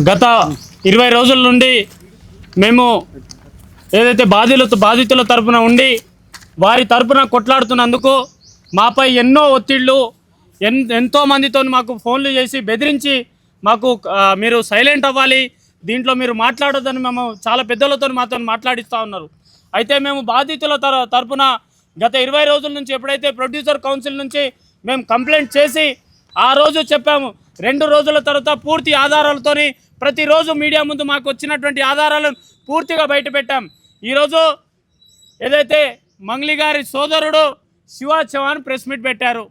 గత 20 రోజుల నుండి మేము ఏదైతే బాధితుల తరపున ఉండి వారి తరపున కొట్లాడుతున్నందుకు మాపై ఎన్నో ఒత్తిళ్లు ఎంతో మందితో మాకు ఫోన్లు చేసి బెదిరించి మాకు మీరు సైలెంట్ అవ్వాలి, దీంట్లో మీరు మాట్లాడొద్దని మేము చాలా పెద్దలతో మాతో మాట్లాడిస్తూ ఉన్నారు. అయితే మేము బాధితుల తరపున గత 20 రోజుల నుంచి ఎప్పుడైతే ప్రొడ్యూసర్ కౌన్సిల్ నుంచి మేము కంప్లైంట్ చేసి ఆ రోజు చెప్పాము, 2 రోజుల తర్వాత పూర్తి ఆధారాలతోని ప్రతిరోజు మీడియా ముందు మాకు వచ్చినటువంటి ఆధారాలను పూర్తిగా బయటపెట్టాం. ఈరోజు ఏదైతే మంగ్లీ గారి సోదరుడు శివ చౌహాన్ ప్రెస్ మీట్ పెట్టారు.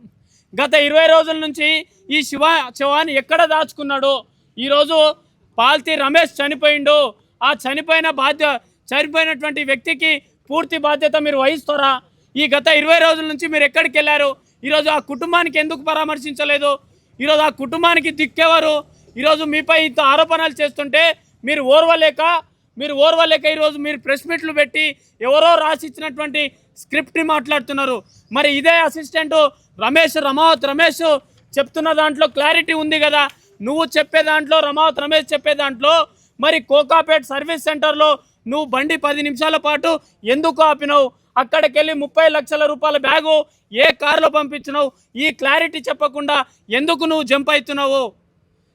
గత 20 రోజుల నుంచి ఈ శివ చౌహాన్ ఎక్కడ దాచుకున్నాడు? ఈరోజు పాల్తీ రమేష్ చనిపోయిండు. ఆ చనిపోయినటువంటి వ్యక్తికి పూర్తి బాధ్యత మీరు వహిస్తారా? ఈ గత 20 రోజుల నుంచి మీరు ఎక్కడికి వెళ్ళారు? ఈరోజు ఆ కుటుంబానికి ఎందుకు పరామర్శించలేదు? ఈరోజు ఆ కుటుంబానికి దిక్కేవారు? ఈరోజు మీపై ఇంత ఆరోపణలు చేస్తుంటే మీరు ఓర్వలేక ఈరోజు మీరు ప్రెస్ మీట్లు పెట్టి ఎవరో రాసిచ్చినటువంటి స్క్రిప్ట్ని మాట్లాడుతున్నారు. మరి ఇదే అసిస్టెంట్ రమావత్ రమేష్ చెప్తున్న దాంట్లో క్లారిటీ ఉంది కదా. నువ్వు చెప్పే దాంట్లో, రమావత్ రమేష్ చెప్పే దాంట్లో మరి కోకాపేట్ సర్వీస్ సెంటర్లో నువ్వు బండి 10 నిమిషాల పాటు ఎందుకు ఆపినావు? అక్కడికి వెళ్ళి 30 లక్షల రూపాయల బ్యాగు ఏ కారులో పంపించినావు? ఈ క్లారిటీ చెప్పకుండా ఎందుకు నువ్వు జంప్ అవుతున్నావు?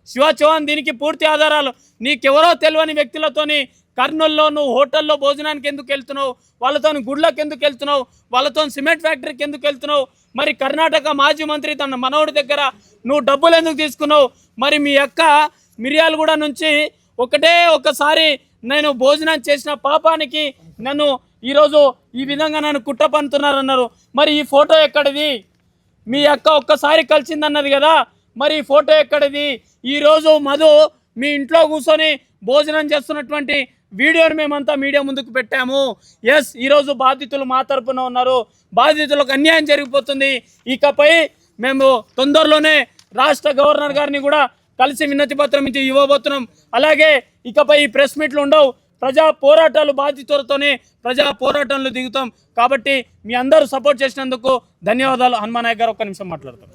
శివ చౌహాన్ దీనికి పూర్తి ఆధారాలు. నీకెవరో తెలియని వ్యక్తులతోని కర్నూల్లో నువ్వు హోటల్లో భోజనానికి ఎందుకు వెళ్తున్నావు? వాళ్ళతో గుడ్లకు ఎందుకు వెళ్తున్నావు? వాళ్ళతో సిమెంట్ ఫ్యాక్టరీకి ఎందుకు వెళ్తున్నావు? మరి కర్ణాటక మాజీ మంత్రి తన మనవడి దగ్గర నువ్వు డబ్బులు ఎందుకు తీసుకున్నావు? మరి మీ అక్క మిర్యాలగూడ నుంచి ఒకసారి నేను భోజనం చేసిన పాపానికి నన్ను ఈరోజు ఈ విధంగా నన్ను కుట్ర పన్నుతున్నారన్నారు. మరి ఈ ఫోటో ఎక్కడిది? మీ అక్క ఒక్కసారి కలిసిందన్నది కదా, మరి ఈ ఫోటో ఎక్కడిది? ఈరోజు మధు మీ ఇంట్లో కూర్చొని భోజనం చేస్తున్నటువంటి వీడియోని మేమంతా మీడియా ముందుకు పెట్టాము. ఎస్, ఈరోజు బాధితులు మా తరపున ఉన్నారు. బాధితులకు అన్యాయం జరిగిపోతుంది. ఇకపై మేము తొందరలోనే రాష్ట్ర గవర్నర్ గారిని కూడా కలిసి వినతి పత్రం ఇవ్వబోతున్నాం. అలాగే ఇకపై ఈ ప్రెస్ మీట్లు ఉండవు. ప్రజా పోరాటాలు, బాధితులతోనే ప్రజా పోరాటంలో దిగుతాం. కాబట్టి మీ అందరూ సపోర్ట్ చేసినందుకు ధన్యవాదాలు. హనుమాన్ నాయక్ గారు ఒక్క నిమిషం మాట్లాడతారు.